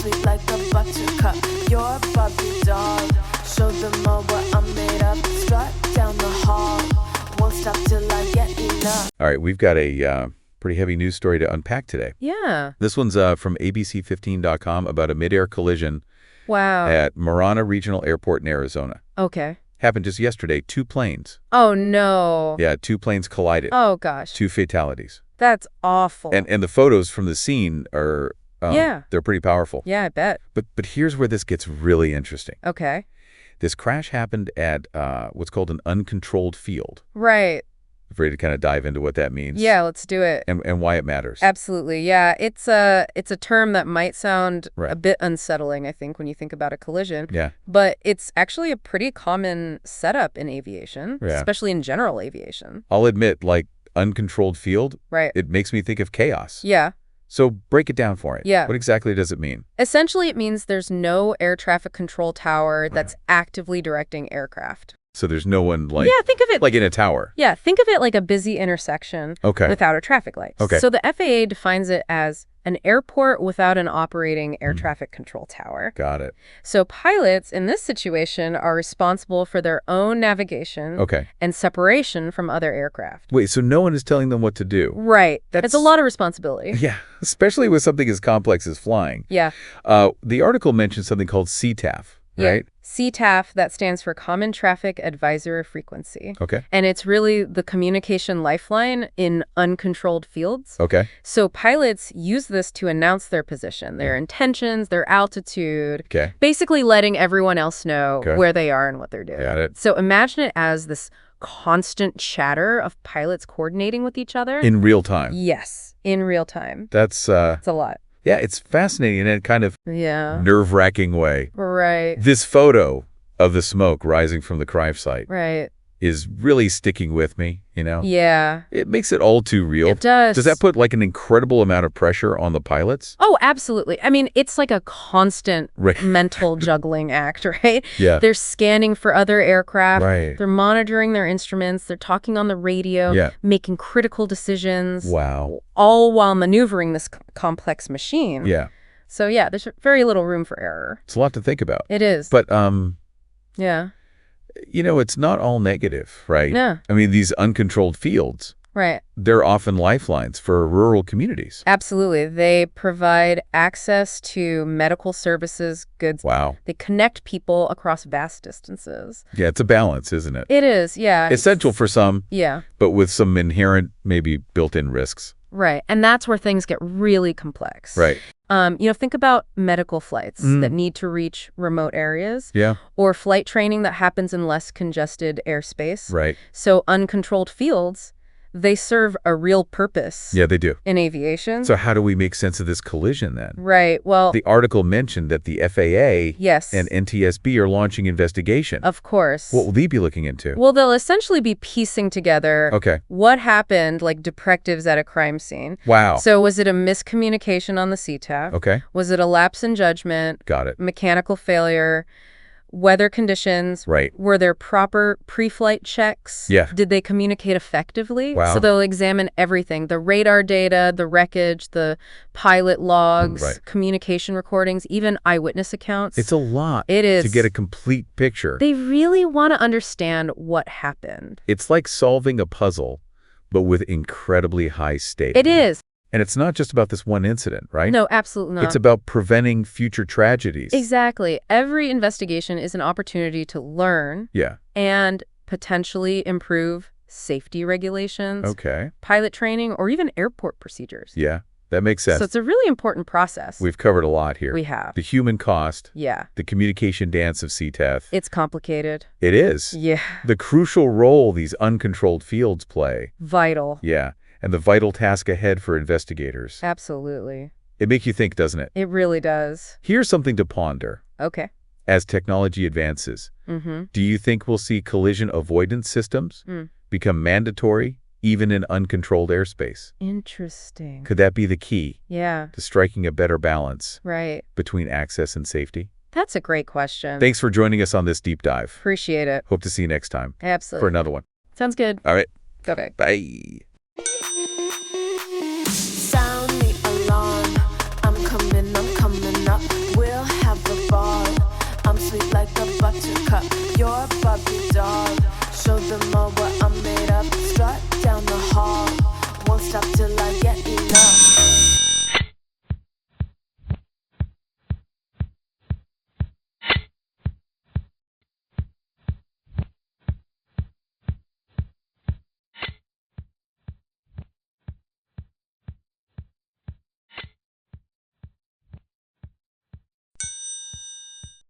sweet like a buttercup. You're a Barbie doll. Show them all what I'm made of. Strut down the hall. Won't stop till I get enough. All right, we've got a pretty heavy news story to unpack today. Yeah. This one's from abc15.com about a midair collision Wow. at Marana Regional Airport in Arizona. Okay. Happened just yesterday. 2 planes. Oh, no. Yeah, 2 planes collided. Oh, gosh. 2 fatalities. That's awful. And the photos from the scene are, Yeah. they're pretty powerful. Yeah, I bet. But here's where this gets really interesting. Okay. This crash happened at what's called an uncontrolled field. Right. Ready to kind of dive into what that means? Yeah, let's do it. And why it matters. Absolutely. Yeah, it's a term that might sound Right. a bit unsettling, I think, when you think about a collision. Yeah. But it's actually a pretty common setup in aviation, Yeah. especially in general aviation. I'll admit, like, uncontrolled field, Right. it makes me think of chaos. Yeah. So break it down for it. Yeah. What exactly does it mean? Essentially, it means there's no air traffic control tower that's actively directing aircraft. So there's no one, like, Yeah, think of it like in a tower. Yeah, think of it like a busy intersection Okay. without a traffic light. Okay. So the FAA defines it as an airport without an operating air traffic control tower. Got it. So pilots in this situation are responsible for their own navigation Okay. and separation from other aircraft. Wait, so no one is telling them what to do? Right. That's- It's a lot of responsibility. Yeah, especially with something as complex as flying. Yeah. The article mentions something called CTAF, right? Yeah. CTAF, that stands for Common Traffic Advisory Frequency. Okay. And it's really the communication lifeline in uncontrolled fields. Okay. So pilots use this to announce their position, their intentions, their altitude, Okay. basically letting everyone else know Okay. where they are and what they're doing. Got it. So imagine it as this constant chatter of pilots coordinating with each other. In real time. Yes, in real time. That's, It's a lot. yeah, it's fascinating in a kind of Yeah. nerve-wracking way. Right. This photo of the smoke rising from the crash site Right. is really sticking with me, you know? Yeah. It makes it all too real. It does. Does that put like an incredible amount of pressure on the pilots? Oh, absolutely. I mean, it's like a constant Right. mental juggling act, right? Yeah. They're scanning for other aircraft. Right. They're monitoring their instruments. They're talking on the radio, Yeah. making critical decisions. Wow. All while maneuvering this complex machine. Yeah. So, yeah, there's very little room for error. It's a lot to think about. It is. But, yeah. you know, it's not all negative, right? No. I mean, these uncontrolled fields, Right. they're often lifelines for rural communities. Absolutely. They provide access to medical services, goods. Wow. They connect people across vast distances. Yeah, it's a balance, isn't it? It is, yeah. Essential for some, Yeah. but with some inherent, maybe built-in risks. Right. And that's where things get really complex. Right. Think about medical flights that need to reach remote areas. Yeah. Or flight training that happens in less congested airspace. Right. So uncontrolled fields, they serve a real purpose Yeah, they do. in aviation. So how do we make sense of this collision then? Right. Well, The article mentioned that the FAA yes, and NTSB are launching investigation. of course. What will they be looking into? Well, they'll essentially be piecing together Okay. what happened, like directives at a crime scene. Wow. So was it a miscommunication on the CTAF? Okay. Was it a lapse in judgment? Got it. Mechanical failure? Weather conditions? Right. Were there proper pre-flight checks? Yeah. Did they communicate effectively? Wow. So they'll examine everything, the radar data, the wreckage, the pilot logs, Right. communication recordings, even eyewitness accounts. It's a lot It is. to get a complete picture. They really want to understand what happened. It's like solving a puzzle, but with incredibly high stakes. It is. And it's not just about this one incident, right? No, absolutely not. It's about preventing future tragedies. Exactly. Every investigation is an opportunity to learn Yeah. and potentially improve safety regulations, Okay. pilot training, or even airport procedures. Yeah. That makes sense. So it's a really important process. We've covered a lot here. We have. The human cost, Yeah. the communication dance of CTAF. It's complicated. It is. Yeah. The crucial role these uncontrolled fields play. Vital. Yeah. And the vital task ahead for investigators. Absolutely. It makes you think, doesn't it? It really does. Here's something to ponder. Okay. As technology advances, do you think we'll see collision avoidance systems become mandatory, even in uncontrolled airspace? Interesting. Could that be the key Yeah. to striking a better balance Right. between access and safety? That's a great question. Thanks for joining us on this deep dive. Appreciate it. Hope to see you next time Absolutely. for another one. Sounds good. All right. Okay. Bye. Sound the alarm. I'm coming up. Buttercup, you're a Barbie doll.